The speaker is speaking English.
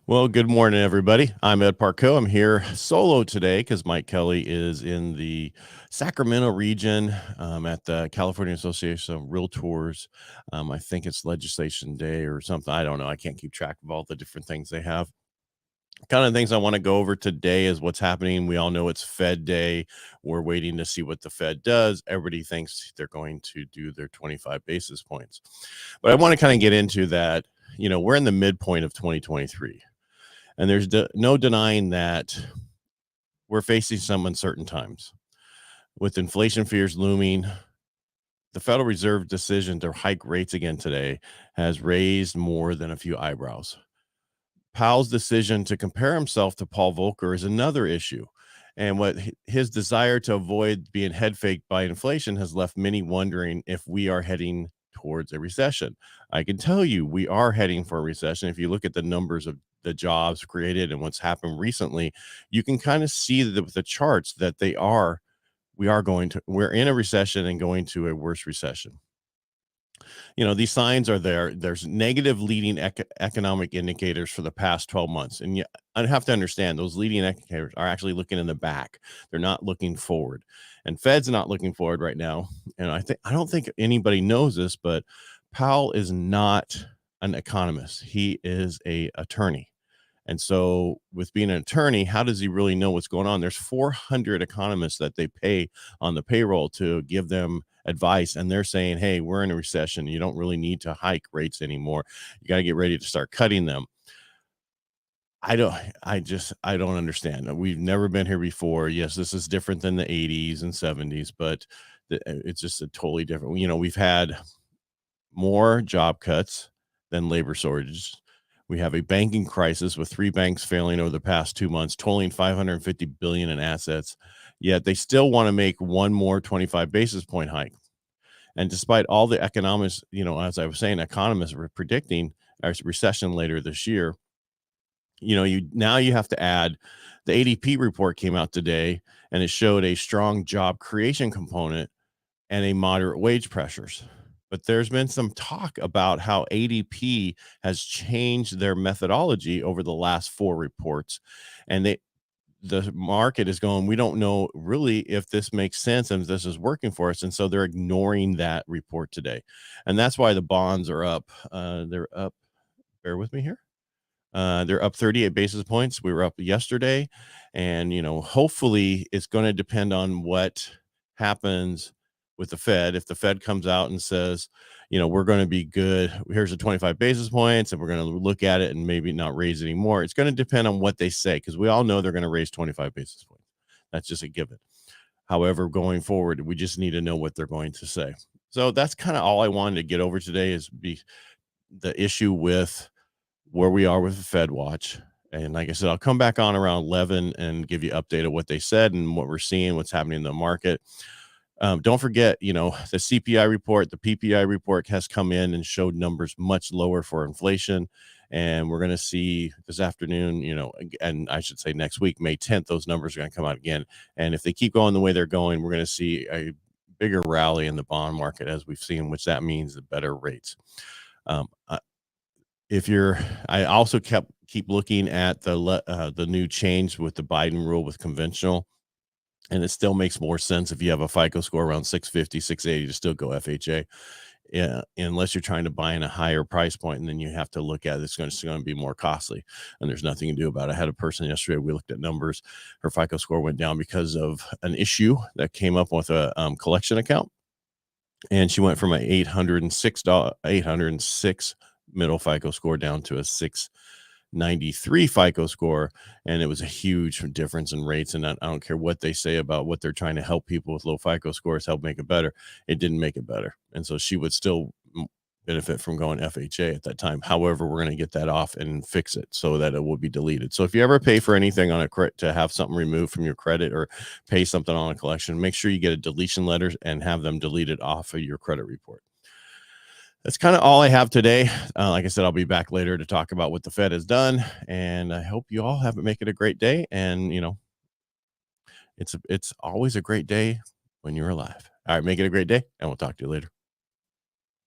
Well, good morning, everybody. I'm Ed Parcaut. I'm here solo today because Mike Kelly is in the Sacramento region at the California Association of Realtors. I think it's legislation day or something. I don't know. I can't keep track of all the different things they have. Kind of things I want to go over today is what's happening. We all know it's Fed day. We're waiting to see what the Fed does. Everybody thinks they're going to do their 25 basis points. But I want to kind of get into that. We're in the midpoint of 2023. And there's no denying that we're facing some uncertain times. With inflation fears looming, the Federal Reserve decision to hike rates again today has raised more than a few eyebrows. Powell's decision to compare himself to Paul Volcker is another issue. And what his desire to avoid being head faked by inflation has left many wondering if we are heading towards a recession. I can tell you we are heading for a recession. If you look at the numbers of the jobs created and what's happened recently, you can kind of see the charts that we're in a recession and going to a worse recession. These signs are there. There's negative leading economic indicators for the past 12 months. And I have to understand those leading indicators are actually looking in the back. They're not looking forward. And Fed's not looking forward right now. And I don't think anybody knows this, but Powell is not an economist. He is a attorney. And so, with being an attorney, how does he really know what's going on? There's 400 economists that they pay on the payroll to give them advice, and they're saying, "Hey, we're in a recession. You don't really need to hike rates anymore. You got to get ready to start cutting them." I don't. I don't understand. We've never been here before. Yes, this is different than the 80s and 70s, but it's just a totally different. We've had more job cuts than labor shortages. We have a banking crisis with 3 banks failing over the past 2 months, totaling 550 billion in assets. Yet they still want to make one more 25 basis point hike. And despite all the economics, as I was saying, economists were predicting a recession later this year. You have to add the ADP report came out today, and it showed a strong job creation component and a moderate wage pressures. But there's been some talk about how ADP has changed their methodology over the last 4 reports, and the market is going, we don't know really if this makes sense and if this is working for us, and so they're ignoring that report today, and that's why the bonds are up. They're up. Bear with me here. They're up 38 basis points. We were up yesterday, and hopefully it's going to depend on what happens with the Fed. If the Fed comes out and says, we're going to be good, here's the 25 basis points, and we're going to look at it and maybe not raise anymore. It's going to depend on what they say, because we all know they're going to raise 25 basis points. That's just a given. However, going forward, we just need to know what they're going to say. So that's kind of all I wanted to get over today is the issue with where we are with the Fed watch. And like I said, I'll come back on around 11 and give you an update of what they said and what we're seeing, what's happening in the market. Don't forget, the CPI report, the PPI report has come in and showed numbers much lower for inflation. And we're going to see this afternoon, and I should say next week, May 10th, those numbers are going to come out again. And if they keep going the way they're going, we're going to see a bigger rally in the bond market as we've seen, which that means the better rates. I also keep looking at the new change with the Biden rule with conventional, and it still makes more sense if you have a FICO score around 650, 680 to still go FHA. Yeah, unless you're trying to buy in a higher price point, and then you have to look at it's going to be more costly, and there's nothing to do about it. I had a person yesterday. We looked at numbers. Her FICO score went down because of an issue that came up with a collection account, and she went from an $806 middle FICO score down to a 693 FICO score, and it was a huge difference in rates. And I don't care what they say about what they're trying to help people with low FICO scores help make it better. It didn't make it better, and so she would still benefit from going FHA at that time. However, we're going to get that off and fix it so that it will be deleted. So if you ever pay for anything on a credit to have something removed from your credit or pay something on a collection, make sure you get a deletion letter and have them deleted off of your credit report. That's kind of all I have today. Like I said, I'll be back later to talk about what the Fed has done, and I hope you all make it a great day. And it's always a great day when you're alive. All right, make it a great day, and we'll talk to you later.